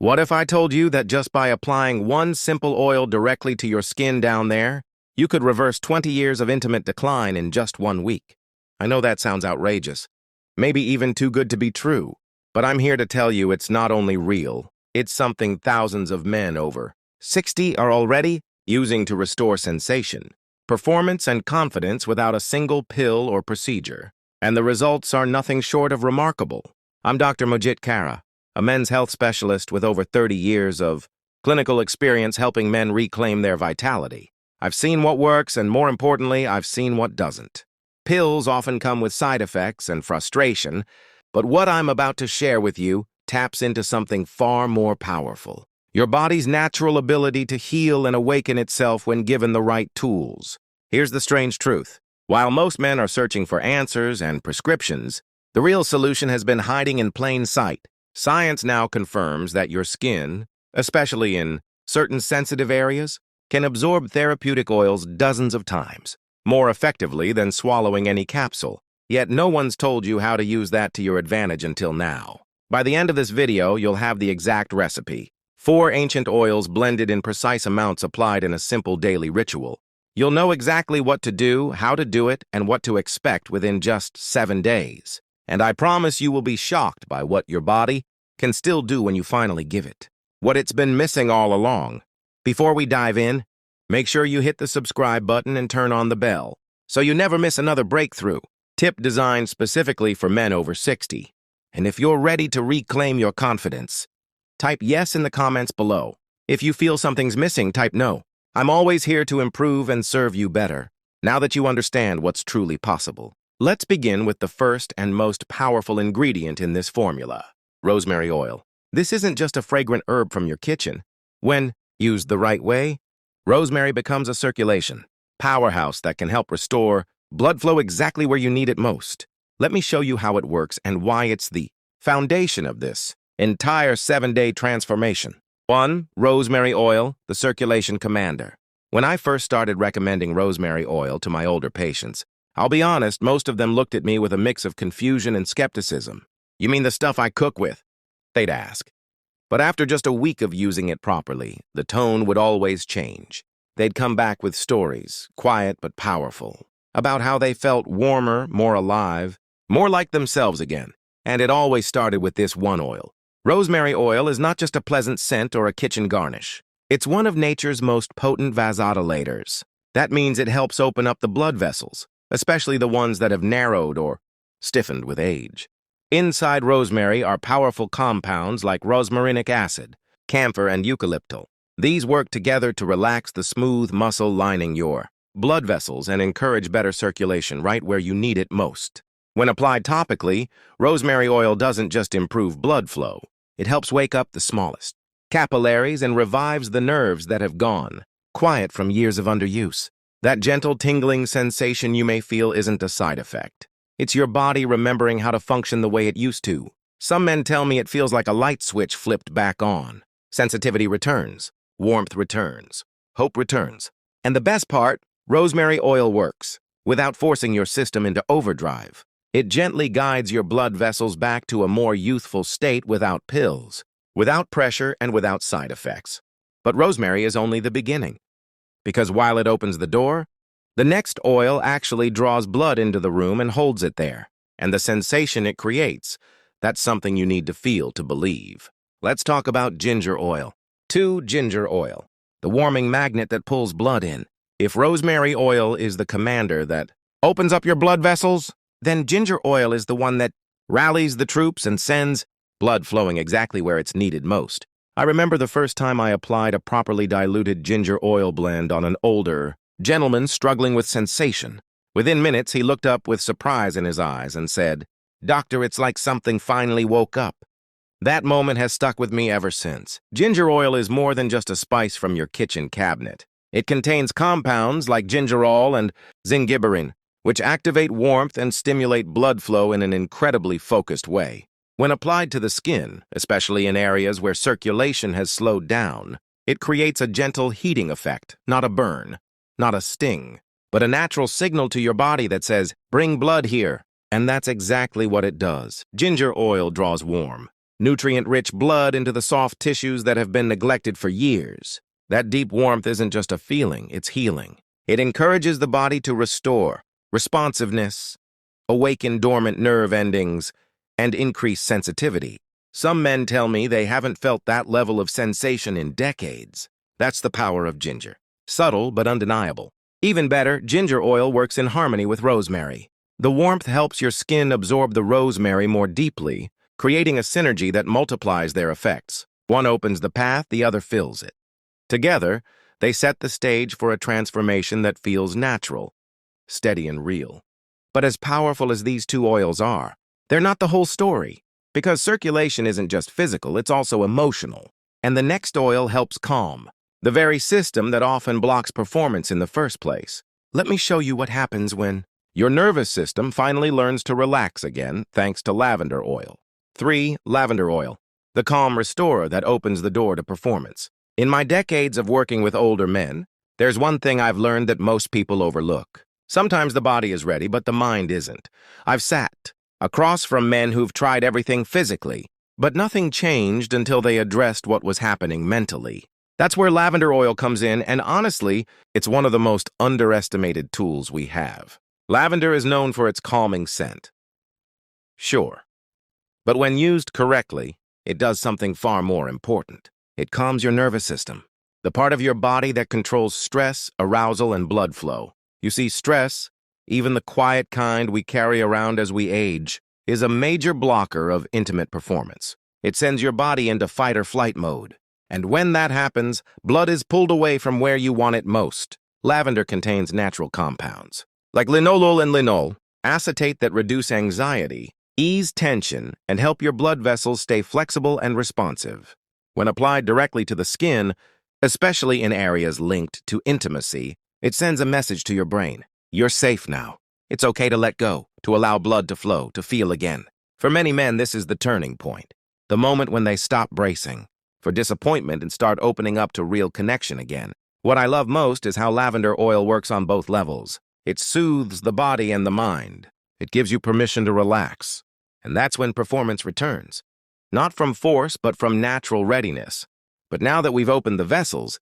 What if I told you that just by applying one simple oil directly to your skin down there, you could reverse 20 years of intimate decline in just 1 week? I know that sounds outrageous, maybe even too good to be true, but I'm here to tell you it's not only real, it's something thousands of men over 60 are already using to restore sensation, performance, and confidence without a single pill or procedure. And the results are nothing short of remarkable. I'm Dr. Mojit Kara, a men's health specialist with over 30 years of clinical experience helping men reclaim their vitality. I've seen what works, and more importantly, I've seen what doesn't. Pills often come with side effects and frustration, but what I'm about to share with you taps into something far more powerful: your body's natural ability to heal and awaken itself when given the right tools. Here's the strange truth. While most men are searching for answers and prescriptions, the real solution has been hiding in plain sight. Science now confirms that your skin, especially in certain sensitive areas, can absorb therapeutic oils dozens of times, more effectively than swallowing any capsule. Yet no one's told you how to use that to your advantage until now. By the end of this video, you'll have the exact recipe: 4 ancient oils blended in precise amounts applied in a simple daily ritual. You'll know exactly what to do, how to do it, and what to expect within just 7 days. And I promise you will be shocked by what your body can still do when you finally give it what it's been missing all along. Before we dive in, make sure you hit the subscribe button and turn on the bell so you never miss another breakthrough tip designed specifically for men over 60. And if you're ready to reclaim your confidence, type yes in the comments below. If you feel something's missing, type no. I'm always here to improve and serve you better, now that you understand what's truly possible. Let's begin with the first and most powerful ingredient in this formula: rosemary oil. This isn't just a fragrant herb from your kitchen. When used the right way, rosemary becomes a circulation powerhouse that can help restore blood flow exactly where you need it most. Let me show you how it works and why it's the foundation of this entire 7-day transformation. 1. Rosemary oil, the circulation commander. When I first started recommending rosemary oil to my older patients, I'll be honest, most of them looked at me with a mix of confusion and skepticism. "You mean the stuff I cook with?" they'd ask. But after just a week of using it properly, the tone would always change. They'd come back with stories, quiet but powerful, about how they felt warmer, more alive, more like themselves again. And it always started with this one oil. Rosemary oil is not just a pleasant scent or a kitchen garnish. It's one of nature's most potent vasodilators. That means it helps open up the blood vessels, especially the ones that have narrowed or stiffened with age. Inside rosemary are powerful compounds like rosmarinic acid, camphor, and eucalyptal. These work together to relax the smooth muscle lining your blood vessels and encourage better circulation right where you need it most. When applied topically, rosemary oil doesn't just improve blood flow. It helps wake up the smallest capillaries and revives the nerves that have gone quiet from years of underuse. That gentle tingling sensation you may feel isn't a side effect. It's your body remembering how to function the way it used to. Some men tell me it feels like a light switch flipped back on. Sensitivity returns, warmth returns, hope returns. And the best part, rosemary oil works without forcing your system into overdrive. It gently guides your blood vessels back to a more youthful state without pills, without pressure, and without side effects. But rosemary is only the beginning, because while it opens the door, the next oil actually draws blood into the room and holds it there. And the sensation it creates, that's something you need to feel to believe. Let's talk about ginger oil. 2. Ginger oil, the warming magnet that pulls blood in. If rosemary oil is the commander that opens up your blood vessels, then ginger oil is the one that rallies the troops and sends blood flowing exactly where it's needed most. I remember the first time I applied a properly diluted ginger oil blend on an older gentleman struggling with sensation. Within minutes, he looked up with surprise in his eyes and said, "Doctor, it's like something finally woke up." That moment has stuck with me ever since. Ginger oil is more than just a spice from your kitchen cabinet. It contains compounds like gingerol and zingiberine, which activate warmth and stimulate blood flow in an incredibly focused way. When applied to the skin, especially in areas where circulation has slowed down, it creates a gentle heating effect, not a burn, not a sting, but a natural signal to your body that says, "Bring blood here." And that's exactly what it does. Ginger oil draws warm, nutrient-rich blood into the soft tissues that have been neglected for years. That deep warmth isn't just a feeling, it's healing. It encourages the body to restore responsiveness, awaken dormant nerve endings, and increase sensitivity. Some men tell me they haven't felt that level of sensation in decades. That's the power of ginger. Subtle but undeniable. Even better, ginger oil works in harmony with rosemary. The warmth helps your skin absorb the rosemary more deeply, creating a synergy that multiplies their effects. One opens the path, the other fills it. Together, they set the stage for a transformation that feels natural, steady and real. But as powerful as these two oils are, they're not the whole story, because circulation isn't just physical, it's also emotional. And the next oil helps calm, the very system that often blocks performance in the first place. Let me show you what happens when your nervous system finally learns to relax again thanks to lavender oil. 3. Lavender oil, the calm restorer that opens the door to performance. In my decades of working with older men, there's one thing I've learned that most people overlook. Sometimes the body is ready, but the mind isn't. I've sat across from men who've tried everything physically, but nothing changed until they addressed what was happening mentally. That's where lavender oil comes in, and honestly, it's one of the most underestimated tools we have. Lavender is known for its calming scent. Sure. But when used correctly, it does something far more important. It calms your nervous system, the part of your body that controls stress, arousal, and blood flow. You see, stress, even the quiet kind we carry around as we age, is a major blocker of intimate performance. It sends your body into fight-or-flight mode. And when that happens, blood is pulled away from where you want it most. Lavender contains natural compounds, like linalool and linol, acetate that reduce anxiety, ease tension, and help your blood vessels stay flexible and responsive. When applied directly to the skin, especially in areas linked to intimacy, it sends a message to your brain. You're safe now. It's okay to let go, to allow blood to flow, to feel again. For many men, this is the turning point, the moment when they stop bracing for disappointment and start opening up to real connection again. What I love most is how lavender oil works on both levels. It soothes the body and the mind. It gives you permission to relax. And that's when performance returns. Not from force, but from natural readiness. But now that we've opened the vessels,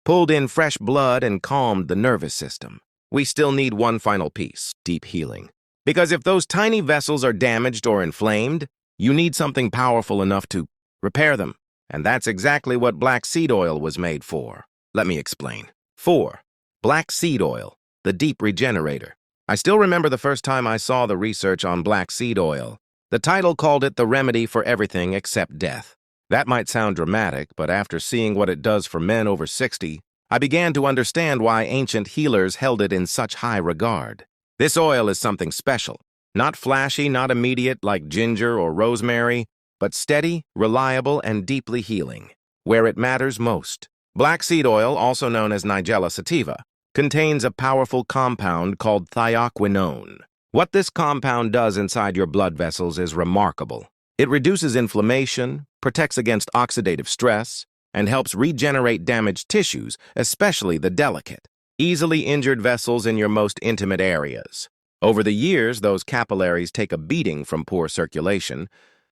pulled in fresh blood and calmed the nervous system, we still need one final piece, deep healing. Because if those tiny vessels are damaged or inflamed, you need something powerful enough to repair them. And that's exactly what black seed oil was made for. Let me explain. 4. Black seed oil, the deep regenerator. I still remember the first time I saw the research on black seed oil. The title called it the remedy for everything except death. That might sound dramatic, but after seeing what it does for men over 60, I began to understand why ancient healers held it in such high regard. This oil is something special. Not flashy, not immediate like ginger or rosemary, but steady, reliable, and deeply healing, where it matters most. Black seed oil, also known as Nigella sativa, contains a powerful compound called thiaquinone. What this compound does inside your blood vessels is remarkable. It reduces inflammation, protects against oxidative stress, and helps regenerate damaged tissues, especially the delicate, easily injured vessels in your most intimate areas. Over the years, those capillaries take a beating from poor circulation,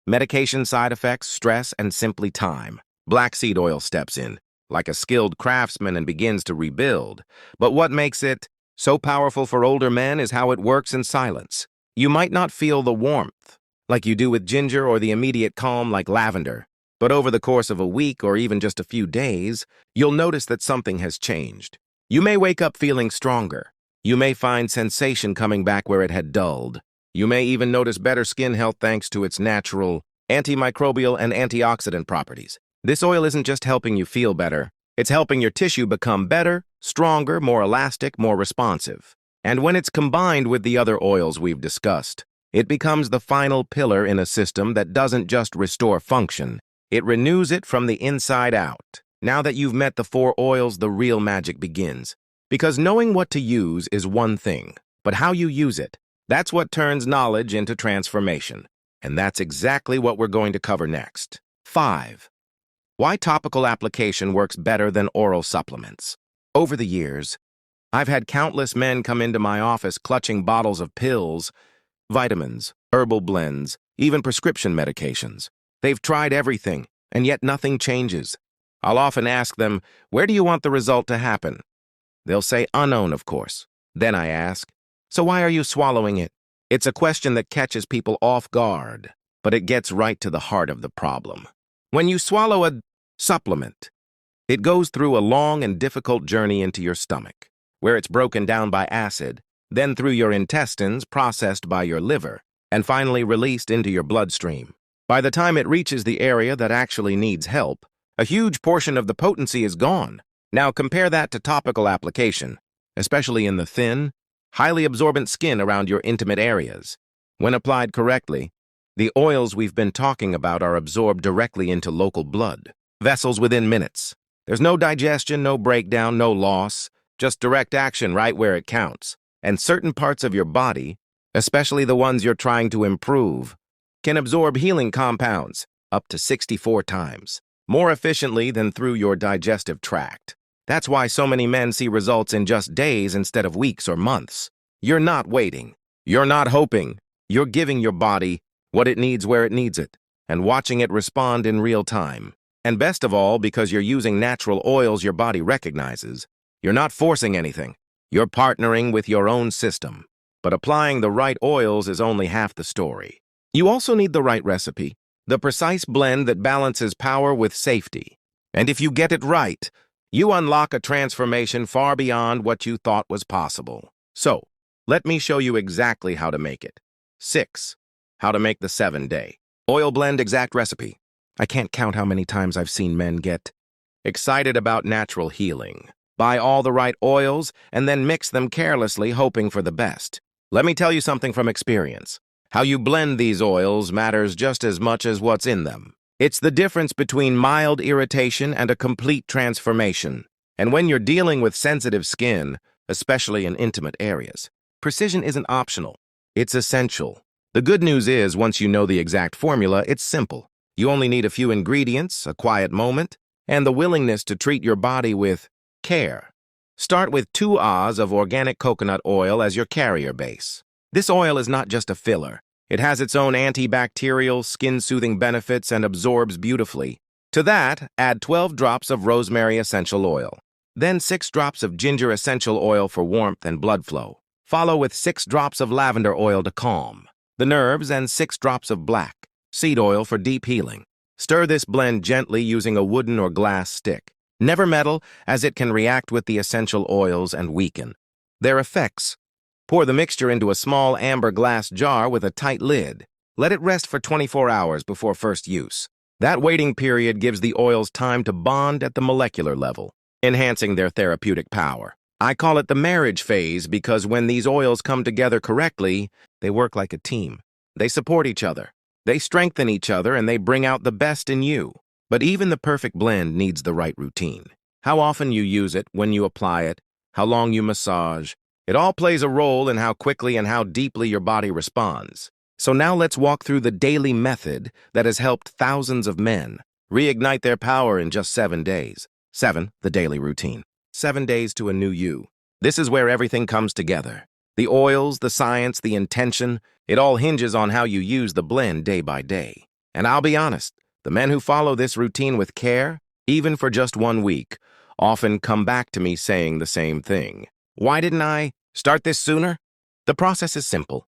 medication side effects, stress, and simply time. Black seed oil steps in, like a skilled craftsman, and begins to rebuild. But what makes it so powerful for older men is how it works in silence. You might not feel the warmth, like you do with ginger, or the immediate calm like lavender. But over the course of a week or even just a few days, you'll notice that something has changed. You may wake up feeling stronger. You may find sensation coming back where it had dulled. You may even notice better skin health thanks to its natural antimicrobial and antioxidant properties. This oil isn't just helping you feel better. It's helping your tissue become better, stronger, more elastic, more responsive. And when it's combined with the other oils we've discussed, it becomes the final pillar in a system that doesn't just restore function. It renews it from the inside out. Now that you've met the 4 oils, the real magic begins. Because knowing what to use is one thing, but how you use it, that's what turns knowledge into transformation. And that's exactly what we're going to cover next. 5. Why topical application works better than oral supplements. Over the years, I've had countless men come into my office clutching bottles of pills, vitamins, herbal blends, even prescription medications. They've tried everything, and yet nothing changes. I'll often ask them, where do you want the result to happen? They'll say unknown, of course. Then I ask, so why are you swallowing it? It's a question that catches people off guard, but it gets right to the heart of the problem. When you swallow a supplement, it goes through a long and difficult journey into your stomach, where it's broken down by acid, then through your intestines, processed by your liver, and finally released into your bloodstream. By the time it reaches the area that actually needs help, a huge portion of the potency is gone. Now compare that to topical application, especially in the thin, highly absorbent skin around your intimate areas. When applied correctly, the oils we've been talking about are absorbed directly into local blood vessels within minutes. There's no digestion, no breakdown, no loss, just direct action right where it counts. And certain parts of your body, especially the ones you're trying to improve, can absorb healing compounds up to 64 times, more efficiently than through your digestive tract. That's why so many men see results in just days instead of weeks or months. You're not waiting. You're not hoping. You're giving your body what it needs where it needs it, and watching it respond in real time. And best of all, because you're using natural oils your body recognizes, you're not forcing anything. You're partnering with your own system. But applying the right oils is only half the story. You also need the right recipe, the precise blend that balances power with safety. And if you get it right, you unlock a transformation far beyond what you thought was possible. So, let me show you exactly how to make it. 6. How to make the 7-day oil blend exact recipe. I can't count how many times I've seen men get excited about natural healing, buy all the right oils, and then mix them carelessly, hoping for the best. Let me tell you something from experience. How you blend these oils matters just as much as what's in them. It's the difference between mild irritation and a complete transformation. And when you're dealing with sensitive skin, especially in intimate areas, precision isn't optional. It's essential. The good news is, once you know the exact formula, it's simple. You only need a few ingredients, a quiet moment, and the willingness to treat your body with care. Start with 2 oz of organic coconut oil as your carrier base. This oil is not just a filler. It has its own antibacterial, skin-soothing benefits and absorbs beautifully. To that, add 12 drops of rosemary essential oil. Then 6 drops of ginger essential oil for warmth and blood flow. Follow with 6 drops of lavender oil to calm the nerves and 6 drops of black seed oil for deep healing. Stir this blend gently using a wooden or glass stick. Never metal, as it can react with the essential oils and weaken their effects. Pour the mixture into a small amber glass jar with a tight lid. Let it rest for 24 hours before first use. That waiting period gives the oils time to bond at the molecular level, enhancing their therapeutic power. I call it the marriage phase because when these oils come together correctly, they work like a team. They support each other. They strengthen each other and they bring out the best in you. But even the perfect blend needs the right routine. How often you use it, when you apply it, how long you massage. It all plays a role in how quickly and how deeply your body responds. So now let's walk through the daily method that has helped thousands of men reignite their power in just 7 days. 7, the daily routine. 7 days to a new you. This is where everything comes together. The oils, the science, the intention, it all hinges on how you use the blend day by day. And I'll be honest, the men who follow this routine with care, even for just 1 week, often come back to me saying the same thing. Why didn't I start this sooner? The process is simple,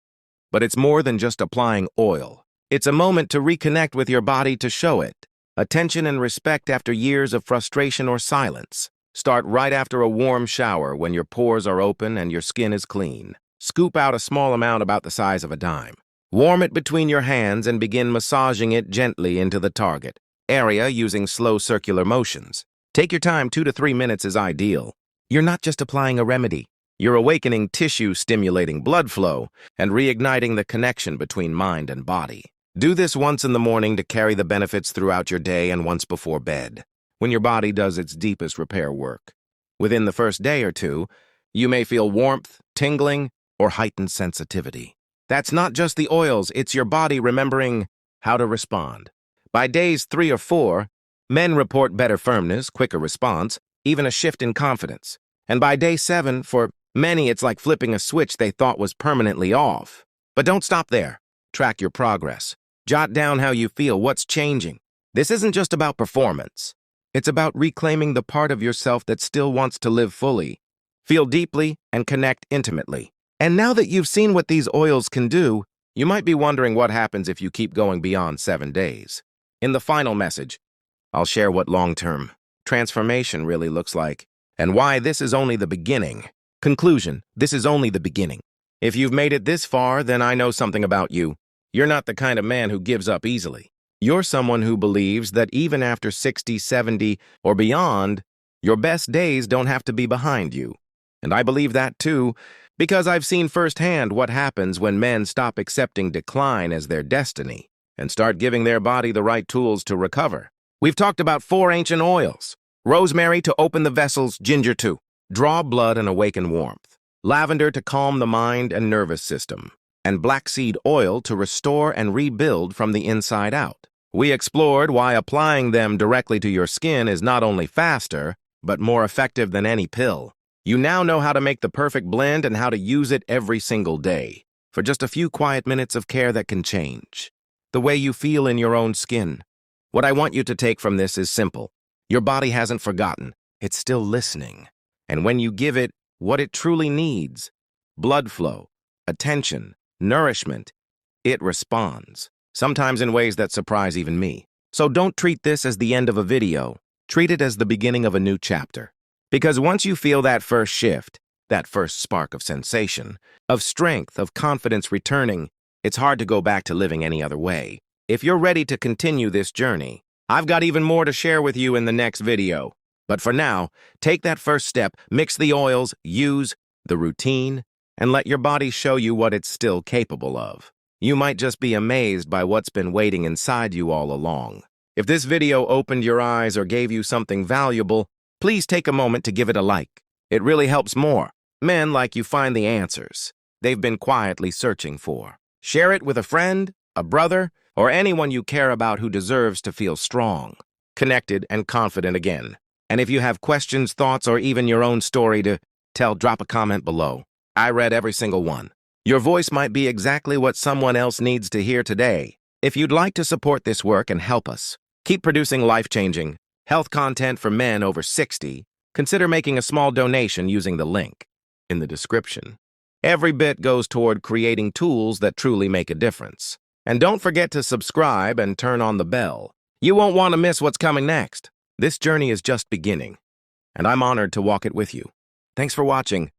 but it's more than just applying oil. It's a moment to reconnect with your body, to show it attention and respect after years of frustration or silence. Start right after a warm shower when your pores are open and your skin is clean. Scoop out a small amount about the size of a dime. Warm it between your hands and begin massaging it gently into the target area using slow circular motions. Take your time, 2 to 3 minutes is ideal. You're not just applying a remedy. You're awakening tissue, stimulating blood flow, and reigniting the connection between mind and body. Do this once in the morning to carry the benefits throughout your day and once before bed, when your body does its deepest repair work. Within the first day or 2, you may feel warmth, tingling, or heightened sensitivity. That's not just the oils, it's your body remembering how to respond. By days 3 or 4, men report better firmness, quicker response, even a shift in confidence. And by day 7, for many, it's like flipping a switch they thought was permanently off. But don't stop there. Track your progress. Jot down how you feel, what's changing. This isn't just about performance. It's about reclaiming the part of yourself that still wants to live fully, feel deeply, and connect intimately. And now that you've seen what these oils can do, you might be wondering what happens if you keep going beyond 7 days. In the final message, I'll share what long-term transformation really looks like and why this is only the beginning. Conclusion, this is only the beginning. If you've made it this far, then I know something about you. You're not the kind of man who gives up easily. You're someone who believes that even after 60, 70, or beyond, your best days don't have to be behind you. And I believe that too, because I've seen firsthand what happens when men stop accepting decline as their destiny and start giving their body the right tools to recover. We've talked about 4 ancient oils: rosemary to open the vessels, ginger to draw blood and awaken warmth, lavender to calm the mind and nervous system, and black seed oil to restore and rebuild from the inside out. We explored why applying them directly to your skin is not only faster, but more effective than any pill. You now know how to make the perfect blend and how to use it every single day for just a few quiet minutes of care that can change the way you feel in your own skin. What I want you to take from this is simple. Your body hasn't forgotten. It's still listening. And when you give it what it truly needs, blood flow, attention, nourishment, it responds, sometimes in ways that surprise even me. So don't treat this as the end of a video. Treat it as the beginning of a new chapter. Because once you feel that first shift, that first spark of sensation, of strength, of confidence returning, it's hard to go back to living any other way. If you're ready to continue this journey, I've got even more to share with you in the next video. But for now, take that first step, mix the oils, use the routine, and let your body show you what it's still capable of. You might just be amazed by what's been waiting inside you all along. If this video opened your eyes or gave you something valuable, please take a moment to give it a like. It really helps more men like you find the answers they've been quietly searching for. Share it with a friend, a brother, or anyone you care about who deserves to feel strong, connected, and confident again. And if you have questions, thoughts, or even your own story to tell, drop a comment below. I read every single one. Your voice might be exactly what someone else needs to hear today. If you'd like to support this work and help us keep producing life-changing health content for men over 60, consider making a small donation using the link in the description. Every bit goes toward creating tools that truly make a difference. And don't forget to subscribe and turn on the bell. You won't want to miss what's coming next. This journey is just beginning, and I'm honored to walk it with you. Thanks for watching.